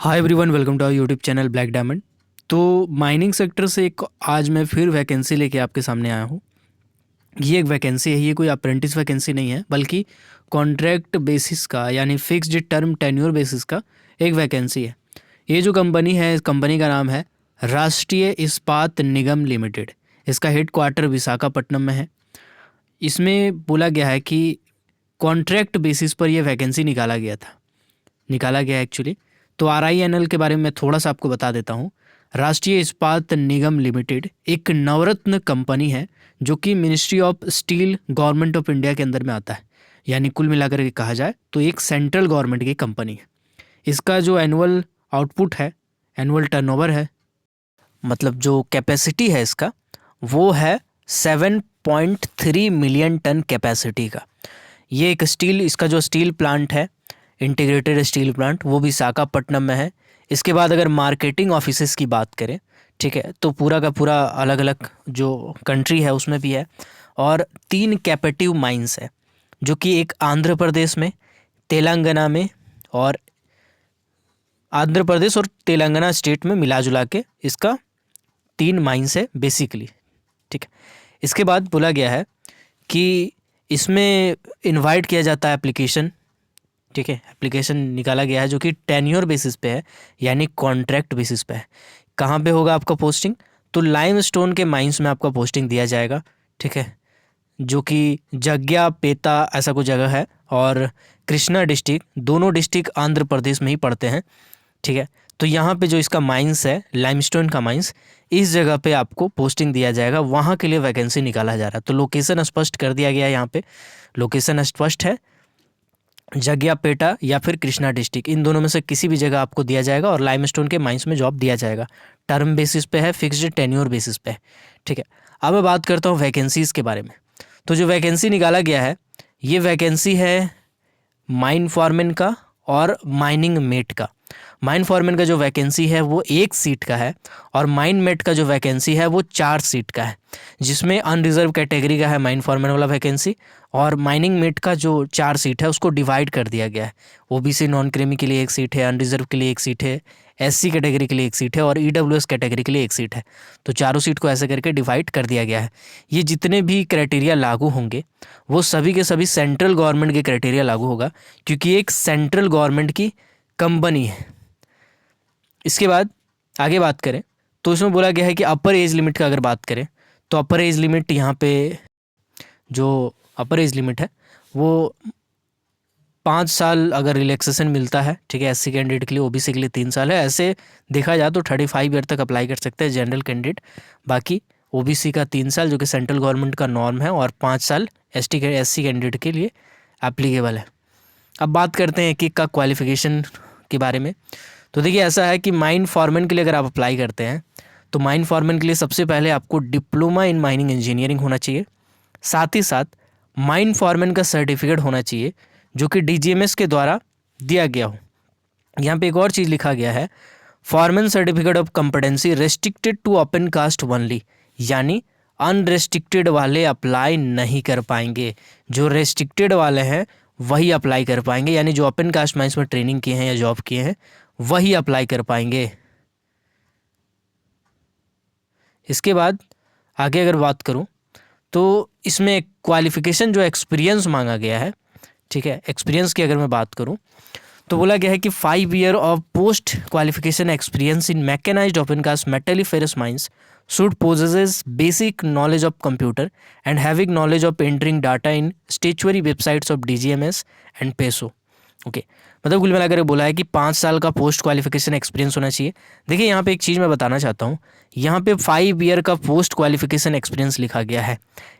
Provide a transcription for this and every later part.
Hi everyone, welcome to our YouTube channel black diamond. तो mining sector से एक आज मैं फिर वैकेंसी लेके आपके सामने आया हूँ। ये एक वैकेंसी है, ये कोई अप्रेंटिस वैकेंसी नहीं है, बल्कि कॉन्ट्रैक्ट बेसिस का यानी फिक्स्ड टर्म टेन्योर बेसिस का एक वैकेंसी है। ये जो कंपनी है, इस कंपनी का नाम है राष्ट्रीय इस्पात निगम लिमिटेड। इसका हेड क्वार्टर विशाखापट्टनम में है। इसमें बोला गया है कि कॉन्ट्रैक्ट बेसिस पर यह वैकेंसी निकाला गया एक्चुअली। तो RINL के बारे में मैं थोड़ा सा आपको बता देता हूँ। राष्ट्रीय इस्पात निगम लिमिटेड एक नवरत्न कंपनी है जो कि ministry of steel government of India के अंदर में आता है। यानी कुल मिलाकर के कहा जाए तो एक सेंट्रल गवर्नमेंट की कंपनी है। इसका जो एनुअल आउटपुट है, एनुअल टर्नओवर है, मतलब जो कैपेसिटी है इसका, वो है 7.3 मिलियन टन कैपेसिटी का। ये एक इसका जो स्टील प्लांट है, इंटीग्रेटेड स्टील प्लांट, वो विशाखापट्टनम में है। इसके बाद अगर मार्केटिंग ऑफिसेस की बात करें, ठीक है, तो पूरा का पूरा अलग अलग जो कंट्री है उसमें भी है। और 3 कैपेटिव माइंस है जो कि एक आंध्र प्रदेश में, तेलंगाना में, और आंध्र प्रदेश और तेलंगाना स्टेट में मिला जुला के इसका 3 माइंस है बेसिकली। ठीक है, इसके बाद बोला गया है कि इसमें इनवाइट किया जाता है एप्लीकेशन। ठीक है, एप्लीकेशन निकाला गया है जो कि टेन्योर बेसिस पे है, यानी कॉन्ट्रैक्ट बेसिस पे है। कहाँ पे होगा आपका पोस्टिंग? तो लाइमस्टोन के माइंस में आपका पोस्टिंग दिया जाएगा। ठीक है, जो कि जग्या पेता ऐसा कोई जगह है, और कृष्णा डिस्ट्रिक्ट, दोनों डिस्ट्रिक्ट आंध्र प्रदेश में ही पड़ते हैं। ठीक है, तो यहाँ पे जो इसका माइंस है, लाइमस्टोन का माइंस, इस जगह पे आपको पोस्टिंग दिया जाएगा। वहाँ के लिए वैकेंसी निकाला जा रहा है। तो लोकेशन स्पष्ट कर दिया गया है। यहाँ पे लोकेशन स्पष्ट है, जग्यापेटा या फिर कृष्णा डिस्ट्रिक्ट, इन दोनों में से किसी भी जगह आपको दिया जाएगा और लाइमस्टोन के माइंस में जॉब दिया जाएगा। टर्म बेसिस पे है, फिक्स्ड टेन्योर बेसिस पे है। ठीक है, अब मैं बात करता हूँ वैकेंसीज़ के बारे में। तो जो वैकेंसी निकाला गया है, ये वैकेंसी है माइन फॉरमैन का और माइनिंग मेट का। माइन फॉरमैन का जो वैकेंसी है वो 1 सीट का है, और माइन मेट का जो वैकेंसी है वो 4 सीट का है, जिसमें अनरिजर्व कैटेगरी का है माइन फॉरमैन वाला वैकेंसी। और माइनिंग मेट का जो 4 सीट है उसको डिवाइड कर दिया गया है। OBC नॉन क्रीमी के लिए 1 सीट है, अनरिजर्व के लिए 1 सीट है, SC कैटेगरी के लिए 1 सीट है, और EWS कैटेगरी के लिए 1 सीट है। तो चारों सीट को ऐसे करके डिवाइड कर दिया गया है। ये जितने भी क्राइटेरिया लागू होंगे वो सभी के सभी सेंट्रल गवर्नमेंट के क्राइटेरिया लागू होगा, क्योंकि एक सेंट्रल गवर्नमेंट की कंपनी है। इसके बाद आगे बात करें तो इसमें बोला गया है कि अपर एज लिमिट का अगर बात करें तो अपर एज लिमिट, यहाँ पे जो अपर एज लिमिट है वो 5 साल अगर रिलैक्सेशन मिलता है, ठीक है, SC कैंडिडेट के लिए। OBC के लिए 3 साल है। ऐसे देखा जाए तो 35 ईयर तक अप्लाई कर सकते हैं जनरल कैंडिडेट। बाकी OBC का 3 साल जो कि सेंट्रल गवर्नमेंट का नॉर्म है, और 5 साल SC कैंडिडेट के लिए एप्लीकेबल है। अब बात करते हैं एक एक का क्वालिफिकेशन के बारे में। तो देखिए, ऐसा है कि माइन फॉरमैन के लिए अगर आप अप्लाई करते हैं तो माइन फॉरमैन के लिए सबसे पहले आपको डिप्लोमा इन माइनिंग इंजीनियरिंग होना चाहिए। साथ ही साथ माइन फॉरमैन का सर्टिफिकेट होना चाहिए जो कि DGMS के द्वारा दिया गया हो। यहाँ पे एक और चीज़ लिखा गया है, foreman certificate of competency restricted to open cast only, यानी अनरेस्ट्रिक्टेड वाले अप्लाई नहीं कर पाएंगे। जो रेस्ट्रिक्टेड वाले हैं वही अप्लाई कर पाएंगे, यानी जो ओपन कास्ट माइंस में ट्रेनिंग किए हैं या जॉब किए हैं वही अप्लाई कर पाएंगे। इसके बाद आगे अगर बात करूं तो इसमें क्वालिफिकेशन जो एक्सपीरियंस मांगा गया है, ठीक है, एक्सपीरियंस की अगर मैं बात करूं तो बोला गया है कि 5 year of post qualification experience in mechanised open cast metalliferous mines should possesses basic knowledge of computer and having knowledge of entering data in statutory websites of DGMS and PESO। Okay, मतलब कुल मिलाकर बोला है कि 5 साल का post qualification experience होना चाहिए। देखिए, यहाँ पे एक चीज़ मैं बताना चाहता हूँ, यहाँ पे 5 ईयर का पोस्ट क्वालिफिकेशन एक्सपीरियंस लिखा गया है,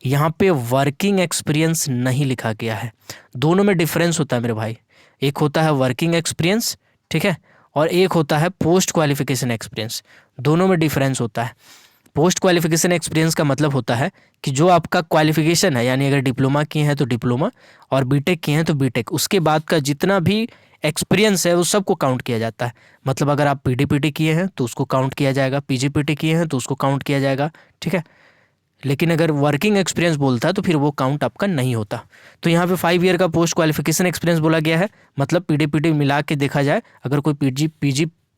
यहाँ पे वर्किंग एक्सपीरियंस नहीं लिखा गया है। दोनों में डिफरेंस होता है मेरे भाई। एक होता है वर्किंग एक्सपीरियंस, ठीक है, और एक होता है पोस्ट क्वालिफिकेशन एक्सपीरियंस। दोनों में डिफरेंस होता है। पोस्ट क्वालिफिकेशन एक्सपीरियंस का मतलब होता है कि जो आपका क्वालिफिकेशन है, यानी अगर डिप्लोमा किए हैं तो डिप्लोमा, और बीटेक किए हैं तो बीटेक, उसके बाद का जितना भी एक्सपीरियंस है वो सबको काउंट किया जाता है। मतलब अगर आप PDPT किए हैं तो उसको काउंट किया जाएगा, PGPT किए हैं तो उसको काउंट किया जाएगा, ठीक है। लेकिन अगर वर्किंग एक्सपीरियंस बोलता है तो फिर वो काउंट आपका नहीं होता। तो यहाँ पे 5 ईयर का पोस्ट क्वालिफिकेशन एक्सपीरियंस बोला गया है, मतलब PDPT मिला के देखा जाए, अगर कोई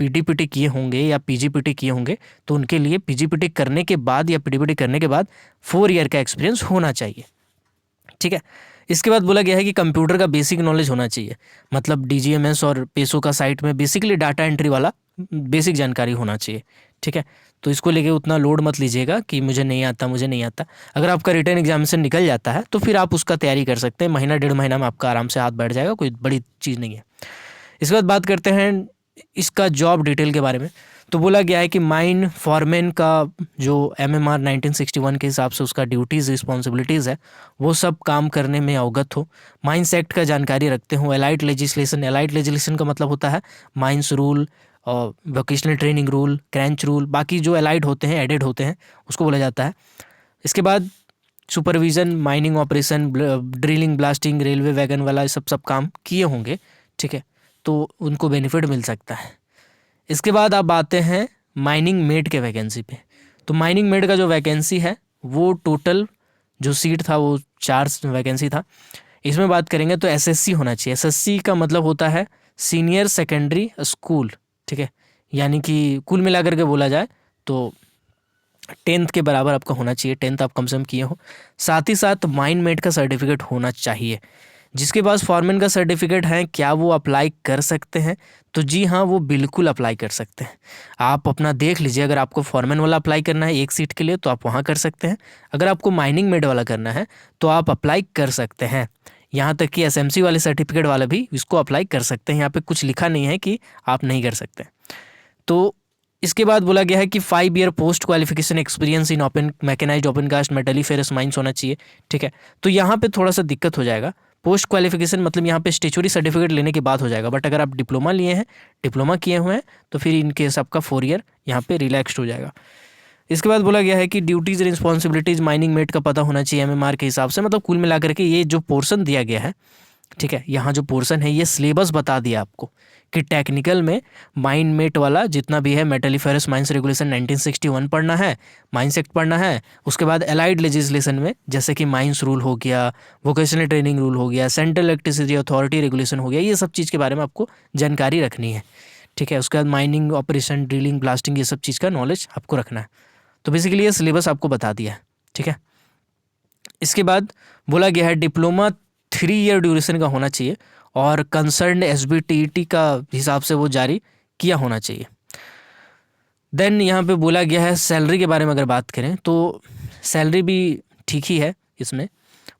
पीटीपीटी किए होंगे या पीजीपीटी किए होंगे तो उनके लिए पीजीपीटी करने के बाद या पीटीपीटी करने के बाद 4 ईयर का एक्सपीरियंस होना चाहिए। ठीक है। इसके बाद बोला गया है कि कंप्यूटर का बेसिक नॉलेज होना चाहिए, मतलब डीजीएमएस और पेसो का साइट में बेसिकली डाटा एंट्री वाला बेसिक जानकारी होना चाहिए। ठीक है। तो इसको लेके उतना लोड मत लीजिएगा कि मुझे नहीं आता मुझे नहीं आता। अगर आपका रिटर्न एग्जामिनेशन निकल जाता है तो फिर आप उसका तैयारी कर सकते हैं, महीना 1.5 महीना में आपका आराम से हाथ बैठ जाएगा, कोई बड़ी चीज़ नहीं है। इसके बाद बात करते हैं इसका जॉब डिटेल के बारे में। तो बोला गया है कि माइन फॉरमैन का जो एमएमआर 1961 के हिसाब से उसका ड्यूटीज़ रिस्पॉन्सिबिलिटीज़ है वो सब काम करने में अवगत हो, माइंस एक्ट का जानकारी रखते हो, एलाइड लेजिस्लेशन का मतलब होता है माइंस रूल और वोकेशनल ट्रेनिंग रूल, क्रेंच रूल, बाकी जो एलाइड होते हैं एडेड होते हैं उसको बोला जाता है। इसके बाद supervision, mining operation, drilling, blasting, railway wagon वाला सब काम किए होंगे। ठीक है। तो उनको बेनिफिट मिल सकता है। इसके बाद आप आते हैं माइनिंग मेट के वैकेंसी पे। तो माइनिंग मेट का जो वैकेंसी है वो टोटल जो सीट था वो 4 वैकेंसी था। इसमें बात करेंगे तो एसएससी होना चाहिए। एसएससी का मतलब होता है सीनियर सेकेंडरी स्कूल। ठीक है। यानी कि कुल मिलाकर के बोला जाए तो 10th के बराबर आपका होना चाहिए, 10th आप कम से कम किए हो। साथ ही साथ माइन मेट का सर्टिफिकेट होना चाहिए। जिसके पास फॉरमैन का सर्टिफिकेट है क्या वो अप्लाई कर सकते हैं? तो जी हाँ, वो बिल्कुल अप्लाई कर सकते हैं। आप अपना देख लीजिए, अगर आपको फॉरमैन वाला अप्लाई करना है एक सीट के लिए तो आप वहाँ कर सकते हैं, अगर आपको माइनिंग मेड वाला करना है तो आप अप्लाई कर सकते हैं। यहाँ तक कि एसएमसी वाले सर्टिफिकेट वाला भी इसको अप्लाई कर सकते हैं, यहाँ पे कुछ लिखा नहीं है कि आप नहीं कर सकते। तो इसके बाद बोला गया है कि 5 year post qualification experience in open mechanised open cast metalliferous mines होना चाहिए। ठीक है। तो यहाँ पे थोड़ा सा दिक्कत हो जाएगा। पोस्ट क्वालिफिकेशन मतलब यहाँ पे स्टेचुरी सर्टिफिकेट लेने के बाद हो जाएगा, बट अगर आप डिप्लोमा लिए हैं, डिप्लोमा किए हुए हैं तो फिर इन केस आपका 4 ईयर यहाँ पे रिलैक्स्ड हो जाएगा। इसके बाद बोला गया है कि ड्यूटीज़ रिस्पॉन्सिबिलिटीज़ माइनिंग मेट का पता होना चाहिए एमएमआर के हिसाब से। मतलब कुल मिलाकर के ये जो पोर्शन दिया गया है, ठीक है, यहाँ जो पोर्शन है ये सिलेबस बता दिया आपको कि टेक्निकल में माइन मेट वाला जितना भी है मेटलीफेरस माइंस रेगुलेशन 1961 पढ़ना है, माइंस एक्ट पढ़ना है। उसके बाद एलाइड लेजिस्लेशन में जैसे कि माइंस रूल हो गया, वोकेशनल ट्रेनिंग रूल हो गया, सेंट्रल इलेक्ट्रिसिटी अथॉरिटी रेगुलेशन हो गया, ये सब चीज़ के बारे में आपको जानकारी रखनी है। ठीक है। उसके बाद माइनिंग ऑपरेशन, ड्रिलिंग, ब्लास्टिंग, ये सब चीज़ का नॉलेज आपको रखना है। तो बेसिकली ये सिलेबस आपको बता दिया है। ठीक है। इसके बाद बोला गया है डिप्लोमा 3 ईयर ड्यूरेशन का होना चाहिए और कंसर्न एसबीटीईटी का हिसाब से वो जारी किया होना चाहिए। देन यहाँ पे बोला गया है सैलरी के बारे में अगर बात करें तो सैलरी भी ठीक ही है। इसमें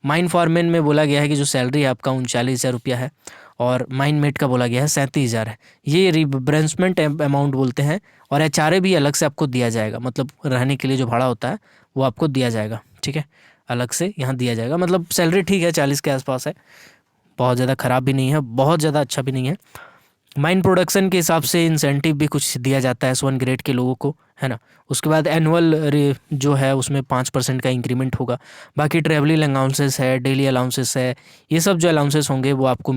माइन फॉरमैन में बोला गया है कि जो सैलरी है आपका 39,000 रुपया है और माइन मेट का बोला गया है 37,000 है। ये रिब्रेंसमेंट अमाउंट बोलते हैं और एचआरए भी अलग से आपको दिया जाएगा, मतलब रहने के लिए जो भाड़ा होता है वो आपको दिया जाएगा। ठीक है। अलग से यहाँ दिया जाएगा। मतलब सैलरी ठीक है, 40 के आसपास है, बहुत ज़्यादा ख़राब भी नहीं है, बहुत ज़्यादा अच्छा भी नहीं है। माइन प्रोडक्शन के हिसाब से इंसेंटिव भी कुछ दिया जाता है S1 ग्रेड के लोगों को, है ना। उसके बाद एनुअल जो है उसमें 5% का इंक्रीमेंट होगा। बाकी ट्रेवलिंग अलाउंसेस है, डेली अलाउंसेस है, ये सब जो अलाउंसेस होंगे वो आपको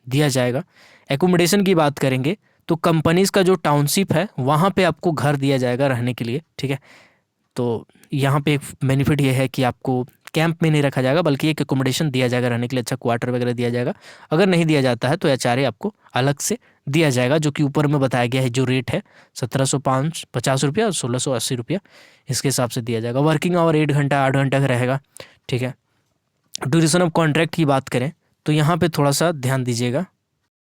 दिया जाएगा। एकोमोडेशन की बात करेंगे तो कंपनीज़ का जो टाउनशिप है वहाँ पे आपको घर दिया जाएगा रहने के लिए। ठीक है। तो यहाँ पे एक बेनिफिट ये है कि आपको कैंप में नहीं रखा जाएगा बल्कि एक एकोमोडेशन दिया जाएगा रहने के लिए, अच्छा क्वार्टर वगैरह दिया जाएगा। अगर नहीं दिया जाता है तो एचआरए आपको अलग से दिया जाएगा, जो कि ऊपर में बताया गया है जो रेट है 1750 रुपया और 1680 रुपया, इसके हिसाब से दिया जाएगा। वर्किंग आवर 8 घंटा 8 घंटा का रहेगा। ठीक है। ड्यूरेशन ऑफ कॉन्ट्रैक्ट की बात करें तो यहाँ पे थोड़ा सा ध्यान दीजिएगा।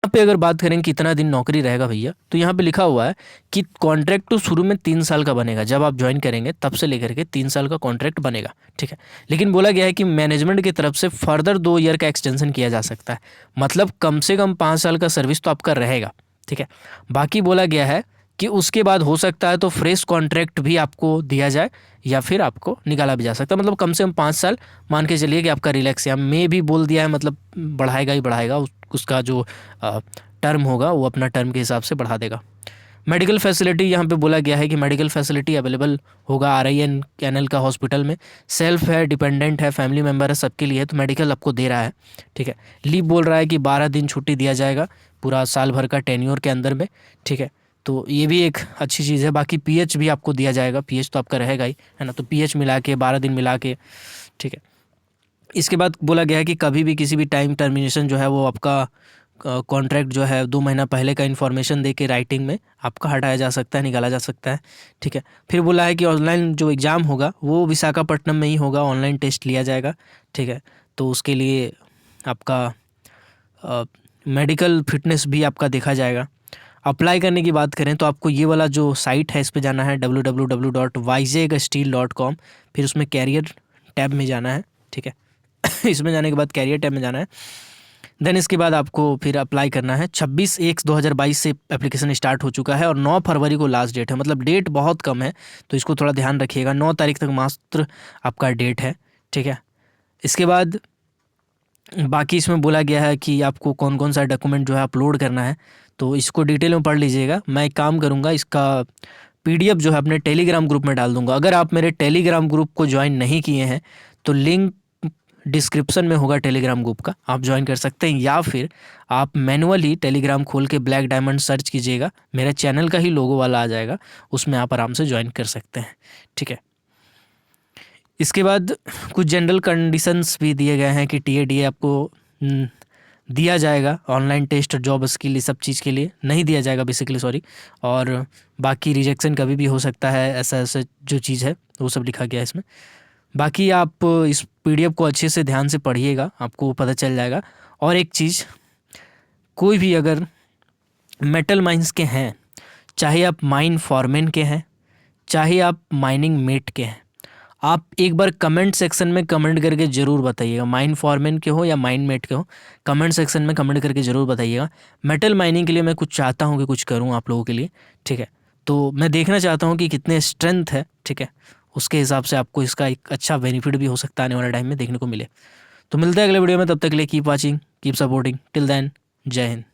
यहाँ पे अगर बात करें कितना दिन नौकरी रहेगा भैया, तो यहाँ पे लिखा हुआ है कि कॉन्ट्रैक्ट तो शुरू में 3 साल का बनेगा, जब आप ज्वाइन करेंगे तब से लेकर के 3 साल का कॉन्ट्रैक्ट बनेगा। ठीक है। लेकिन बोला गया है कि मैनेजमेंट की तरफ से फर्दर 2 ईयर का एक्सटेंशन किया जा सकता है, मतलब कम से कम 5 साल का सर्विस तो आपका रहेगा। ठीक है। बाकी बोला गया है कि उसके बाद हो सकता है तो फ्रेश कॉन्ट्रैक्ट भी आपको दिया जाए या फिर आपको निकाला भी जा सकता है। मतलब कम से कम 5 साल मान के चलिए कि आपका रिलैक्स, या में भी बोल दिया है, मतलब बढ़ाएगा ही बढ़ाएगा, उसका जो टर्म होगा वो अपना टर्म के हिसाब से बढ़ा देगा। मेडिकल फैसिलिटी यहाँ पे बोला गया है कि मेडिकल फैसिलिटी अवेलेबल होगा RINL का हॉस्पिटल में। सेल्फ है, डिपेंडेंट है, फैमिली मेम्बर है, सबके लिए तो मेडिकल आपको दे रहा है। ठीक है। लीव बोल रहा है कि 12 दिन छुट्टी दिया जाएगा पूरा साल भर का टेन्योर के अंदर में। ठीक है। तो ये भी एक अच्छी चीज़ है। बाकी PH भी आपको दिया जाएगा, PH तो आपका रहेगा ही, है ना। तो PH मिला के 12 दिन मिला के। ठीक है। इसके बाद बोला गया है कि कभी भी किसी भी टाइम टर्मिनेशन जो है वो आपका कॉन्ट्रैक्ट जो है 2 महीना पहले का इन्फॉर्मेशन दे के राइटिंग में आपका हटाया जा सकता है, निकाला जा सकता है। ठीक है, फिर बोला है कि ऑनलाइन जो एग्ज़ाम होगा वो विशाखापट्टनम में ही होगा, ऑनलाइन टेस्ट लिया जाएगा। ठीक है, तो उसके लिए आपका मेडिकल फिटनेस भी आपका देखा जाएगा। अप्लाई करने की बात करें तो आपको ये वाला जो साइट है इस पे जाना है www.vizagsteel.com, फिर उसमें कैरियर टैब में जाना है। ठीक है इसमें जाने के बाद कैरियर टैब में जाना है। देन इसके बाद आपको फिर अप्लाई करना है। 26/1/2022 से एप्लीकेशन स्टार्ट हो चुका है और 9 फरवरी को लास्ट डेट है, मतलब डेट बहुत कम है, तो इसको थोड़ा ध्यान रखिएगा। 9 तारीख तक मात्र आपका डेट है। ठीक है, इसके बाद बाकी इसमें बोला गया है कि आपको कौन कौन सा डॉक्यूमेंट जो है अपलोड करना है, तो इसको डिटेल में पढ़ लीजिएगा। मैं एक काम करूँगा, इसका PDF जो है अपने टेलीग्राम ग्रुप में डाल दूंगा। अगर आप मेरे टेलीग्राम ग्रुप को ज्वाइन नहीं किए हैं तो लिंक डिस्क्रिप्शन में होगा टेलीग्राम ग्रुप का, आप ज्वाइन कर सकते हैं, या फिर आप मैनुअली टेलीग्राम खोल के ब्लैक डायमंड सर्च कीजिएगा, मेरे चैनल का ही लोगो वाला आ जाएगा, उसमें आप आराम से ज्वाइन कर सकते हैं। ठीक है, इसके बाद कुछ जनरल कंडीशंस भी दिए गए हैं कि TADA आपको दिया जाएगा, ऑनलाइन टेस्ट, जॉब स्किल, सब चीज़ के लिए नहीं दिया जाएगा बेसिकली, सॉरी। और बाकी रिजेक्शन कभी भी हो सकता है, ऐसा ऐसा जो चीज़ है वो सब लिखा गया है इसमें। बाकी आप इस PDF को अच्छे से ध्यान से पढ़िएगा, आपको पता चल जाएगा। और एक चीज़, कोई भी अगर मेटल माइंस के हैं, चाहे आप माइन फॉरमैन के हैं, चाहे आप माइनिंग मेट के हैं, आप एक बार कमेंट सेक्शन में कमेंट करके ज़रूर बताइएगा, माइन फॉरमैन के हो या माइन मेट के हो, कमेंट सेक्शन में कमेंट करके ज़रूर बताइएगा। मेटल माइनिंग के लिए मैं कुछ चाहता हूँ कि कुछ करूँ आप लोगों के लिए। ठीक है, तो मैं देखना चाहता हूँ कि कितने स्ट्रेंथ है। ठीक है, उसके हिसाब से आपको इसका एक अच्छा बेनिफिट भी हो सकता है आने वाले टाइम में देखने को मिले। तो मिलते हैं अगले वीडियो में, तब तक के लिए keep watching, keep supporting, till then, जय हिंद।